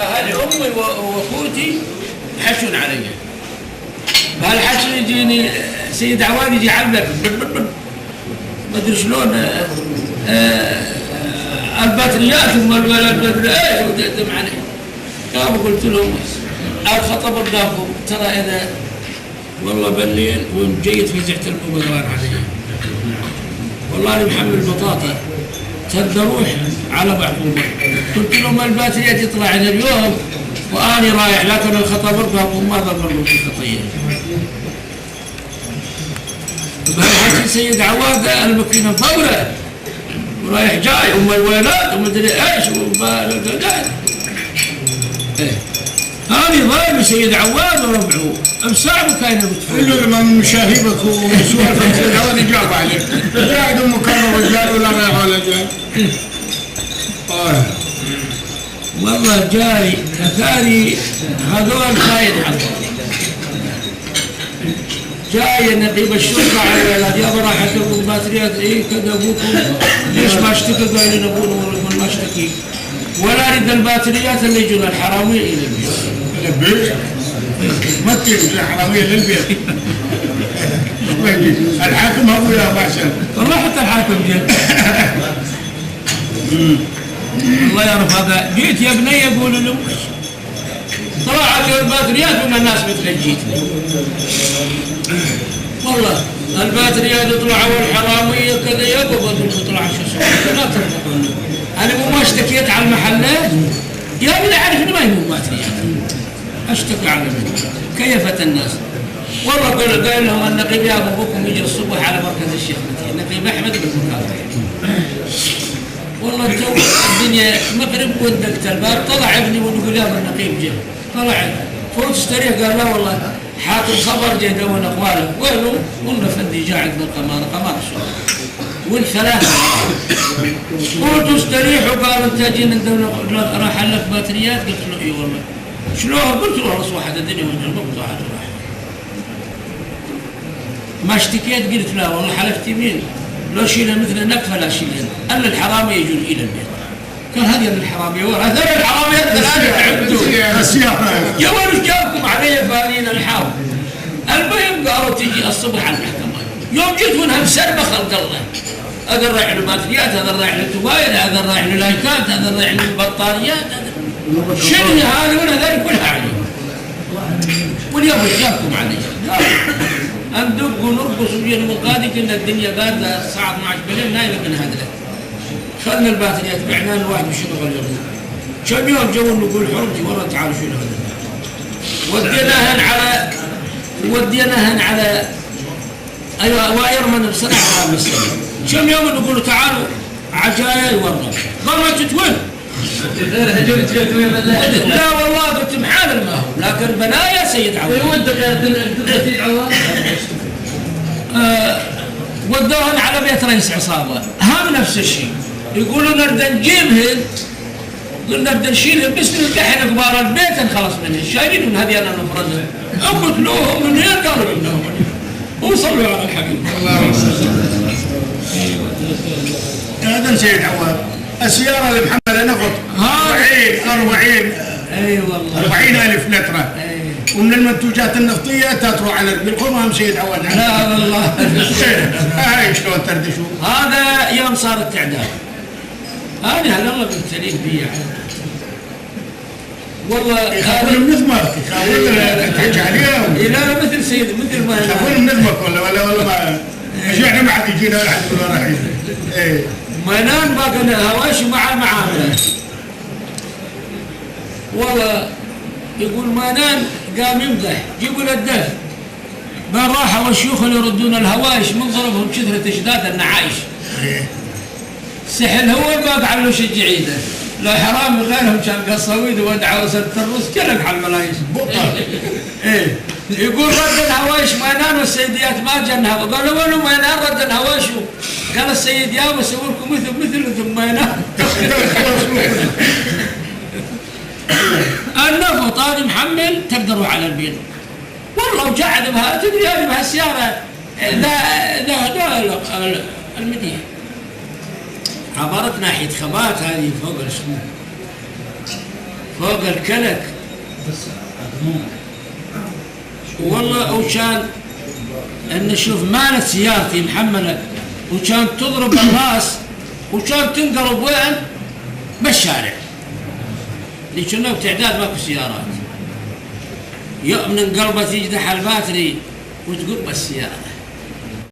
أهل أمي وأخوتي يحشون علي. بهالحشر يجيني سيد عواد يجي يعلق ما أدري شلون الباتريات ثم الولد ما أدري إيش وتقدم عليه. قام قلت لهم الخطب الدافو ترى إذا والله بالليل وجيت في زحت المبغران علي. والله أنا محمل بطاطا تبدأ روح على بعضهم. قلت لهم الباتريات يطلع عن اليوم وأنا رايح لكن الخطب الدافو ما ضمروا في خطية. بهالحكي سيد عواد المكينة فورة ورايح جاي الولاد ومدري ايش وبالقعد. هاني ضايل سيد عواد وربعه بساعة كاين قل له لما مشاهبك وسوالفك سيد عواد يجاوب عليك. قاعد مكرر رجال ولا رايح ولا جاي. والله جاي اثاري هذول خاين حقهم. جاي نقيب الشرطة على الولاد يابا راح اتركوا الباتريات ايه كذا ابوكم ليش ما اشتكى قايلين ابونا ما اشتكي ولا اريد الباتريات اللي يجون الحرامية الى البيت ما تجي الحرامية للبيت. الحاكم ابو يا باشا والله حتى الحاكم جاء. الله يعرف هذا جيت يا بني يقول له طلعت الباتريات ولا الناس مثل جيتني. والله الباتريات طلعوا والحرامية كذا يقبض تطلع شو اسمه لا ترفقون. انا مو ما اشتكيت على المحلات يا ابني عارف انه ما هي باتريات اشتكي على من كيفت الناس. والله قال لهم النقيب يا ابوكم يجي الصبح على مركز الشيخ متين النقيب احمد بالمكافاه. والله تو الدنيا مغرب ودقت الباب طلع ابني ونقول يا النقيب جاء طلع فوت اشتريه قال لا والله حاكم خبر جاي دون اقواله وينه؟ قلنا فندي قاعد بالقمار شو والثلاثه قلت استريحوا قال انت جينا راح لك باتريات قلت له اي والله شلون؟ قلت له خلاص واحد الدنيا وجنبك واحد راح ما اشتكيت قلت لا والله حلفت يمين لو شيلها مثل النقفه لا شيلها الا الحرامي يجون الى البيت. كان هذه الحرامية هذول الحرامية الثلاثة عبدوا يا ولد جابكم علي فانين الحاول. المهم قالوا تجي الصبح على المحكمة. يوم جيت منها مسربة خلق الله. هذا رايح للباتريات هذا رايح للتوباير هذا رايح للايكات هذا رايح للبطاريات شنو هذا ولا هذول كلها علي. واليوم جابكم علي. ندق ونرقص وجينا من قادي كنا الدنيا باردة الساعة 12 بالليل نايمة من هذا. خذنا الباتريات بعناه الواحد بشنو اليوم. كم يوم جو نقول حرمتي والله تعالوا شنو هذا. وديناهن على ايوه وايرمن بصنع هذا السنه. كم يوم نقول تعالوا عجايل والله. ضربت وين؟ لا والله قلت محال ما هو لكن بنايا سيد عواد. سيد عواد ودوهن على بيت رئيس عصابه هم نفس الشيء. يقولوا نرد نجيبهن قلنا بدنا نشيلهن بس نلقحن كبار البيت نخلص منهن شايلين من هذه انا نفرزها. قتلوهم من هنا قالوا انهم وصلوا على الحبيب. الله هذا سيد عواد السيارة اللي محملة نفط 40 اي والله 40,000 لترة ومن المنتوجات النفطية تروح على بالقمم سيد عواد. لا والله هاي شلون تردشوا. هذا يوم صار التعداد أنا هلا والله بنتليك بيه والله يخافون من نظمك يخافون تحكي عليهم. لا مثل سيد مثل ما يخافون من نظمك ولا ما مش احنا ما حد يجينا ولا حد يقول رايحين. منان باقي هواش مع المعامله. والله يقول منان قام يمدح جيبوا له الدف بل راحوا الشيوخ اللي يردون الهوايش من ضربهم كثرة اشداد النعايش. سحل هو باقي على وش الجعيده لا حرام غيرهم كان قصويد ودعوا سد الروس كلك على الملايش. ايه يقول رد الهوايش مينان والسيديات ما جنها قالوا ولو مينان رد الهوايش قال السيد يا بسوي لكم مثل ثم مينان. النفط هذا محمل تقدروا على البيت والله وجعد بها تدري هذه بهالسياره ذا المدينه عبرت ناحيه خبات هذه فوق الشمال فوق الكلك. والله وكان ان شوف مالت سيارتي محمله وكانت تضرب الراس وكانت تنقلب وين؟ بالشارع اللي كنا بتعداد ماكو سيارات. يوم انقلبت يجدح الباتري وتقول بالسياره